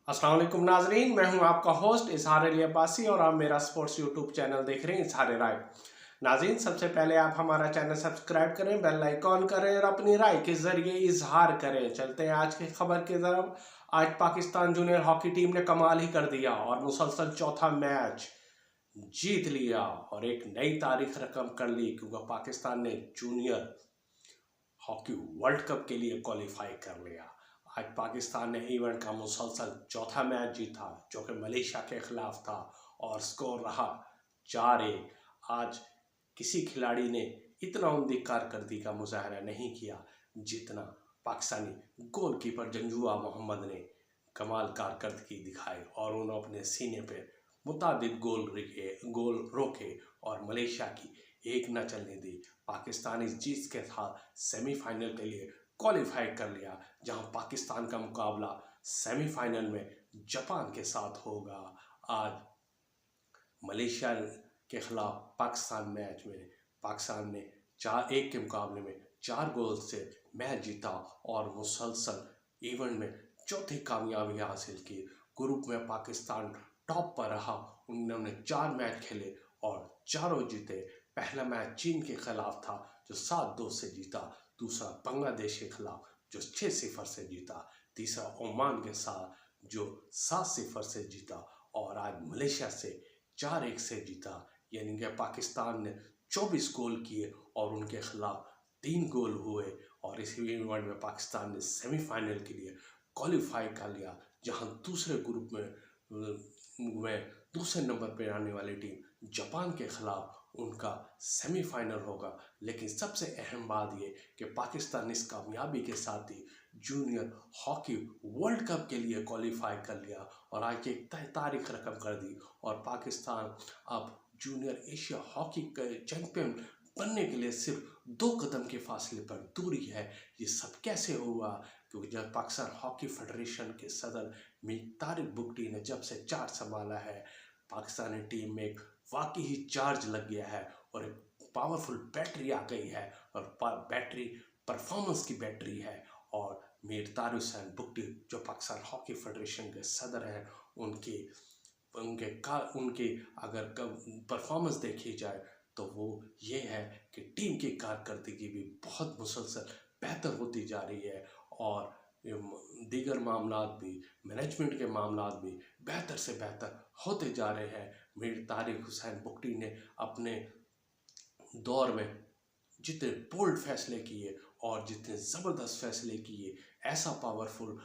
अस्सलाम वालेकुम नाजरीन, मैं हूं आपका होस्ट इजहार अली अब्बासी और आप मेरा स्पोर्ट्स यूट्यूब चैनल देख रहे हैं इजहार राय। नाजरीन, सबसे पहले आप हमारा चैनल सब्सक्राइब करें, बेल आइकॉन करें और अपनी राय के जरिए इजहार करें। चलते हैं आज की खबर की तरफ। आज पाकिस्तान जूनियर हॉकी टीम ने कमाल ही कर दिया और मुसलसल चौथा मैच जीत लिया और एक नई तारीख रकम कर ली, क्योंकि पाकिस्तान ने जूनियर हॉकी वर्ल्ड कप के लिए क्वालिफाई कर लिया। आज पाकिस्तान ने इवेंट का मुसलसल चौथा मैच जीता, जो कि मलेशिया के खिलाफ था और स्कोर रहा 4-1। आज किसी खिलाड़ी ने इतना उम्दा कारकर्दगी का मुजाहरा नहीं किया जितना पाकिस्तानी गोलकीपर जंजुआ मोहम्मद ने कमाल कारकर्दगी दिखाई और उन्होंने अपने सीने पे मुतादिद गोल रोके और मलेशिया की एक न चलने दी। पाकिस्तान इस जीत के साथ सेमीफाइनल के लिए क्वालिफाई कर लिया, जहां पाकिस्तान का मुकाबला सेमीफाइनल में जापान के साथ होगा। आज मलेशिया के खिलाफ पाकिस्तान मैच में पाकिस्तान ने 4-1 के मुकाबले में 4 गोल से मैच जीता और मुसलसल इवेंट में चौथी कामयाबी हासिल की। ग्रुप में पाकिस्तान टॉप पर रहा। उन्होंने 4 मैच खेले और चारों जीते। पहला मैच चीन के खिलाफ था, जो 7-2 से जीता। दूसरा बांग्लादेश के खिलाफ, जो 6-0 से जीता। तीसरा ओमान के साथ, जो 7-0 से जीता। और आज मलेशिया से 4-1 से जीता। यानी कि पाकिस्तान ने 24 गोल किए और उनके खिलाफ 3 गोल हुए और इस इवेंट में पाकिस्तान ने सेमीफाइनल के लिए क्वालिफाई कर लिया, जहां दूसरे ग्रुप में दूसरे नंबर पर आने वाली टीम जापान के खिलाफ उनका सेमीफाइनल होगा। लेकिन सबसे अहम बात यह कि पाकिस्तान इस कामयाबी के साथ ही जूनियर हॉकी वर्ल्ड कप के लिए क्वालिफाई कर लिया और आज एक तय तारीख रकम कर दी और पाकिस्तान अब जूनियर एशिया हॉकी के चैंपियन बनने के लिए सिर्फ 2 कदम के फासले पर दूरी है। ये सब कैसे हुआ? क्योंकि जब पाकिस्तान हॉकी फेडरेशन के सदर मीर तारिक बुगटी ने जब से चार्ज संभाला है, पाकिस्तानी टीम में एक वाकई ही चार्ज लग गया है और एक पावरफुल बैटरी आ गई है और बैटरी परफॉर्मेंस की बैटरी है। और मीर तारिक हुसैन बुगटी, जो पाकिस्तान हॉकी फेडरेशन के सदर हैं, उनके उनके अगर परफॉर्मेंस देखी जाए तो वो ये है कि टीम की कारकर्दगी भी बहुत मुसलसल बेहतर होती जा रही है और दीगर मामलात भी, मैनेजमेंट के मामलात भी बेहतर से बेहतर होते जा रहे हैं। मीर तारिक हुसैन बुगटी ने अपने दौर में जितने बोल्ड फैसले किए और जितने ज़बरदस्त फैसले किए, ऐसा पावरफुल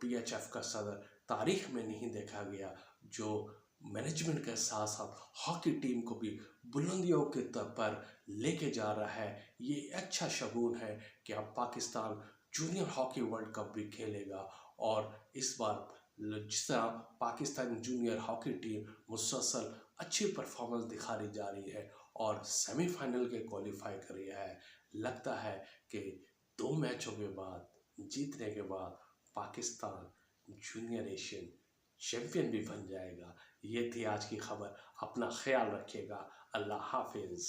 PHF का सदर तारीख में नहीं देखा गया, जो मैनेजमेंट के साथ साथ हॉकी टीम को भी बुलंदियों के तौर पर लेके जा रहा है। ये अच्छा शगुन है कि अब Pakistan junior hockey world cup भी खेलेगा और इस बार जिस तरह पाकिस्तान जूनियर हॉकी टीम मुसलसल अच्छी परफॉर्मेंस दिखाई जा रही है और सेमीफाइनल के क्वालिफाई कर रही है, लगता है कि 2 मैचों के बाद जीतने के बाद पाकिस्तान जूनियर एशियन चैंपियन भी बन जाएगा। ये थी आज की खबर। अपना ख्याल रखिएगा। अल्लाह हाफिज।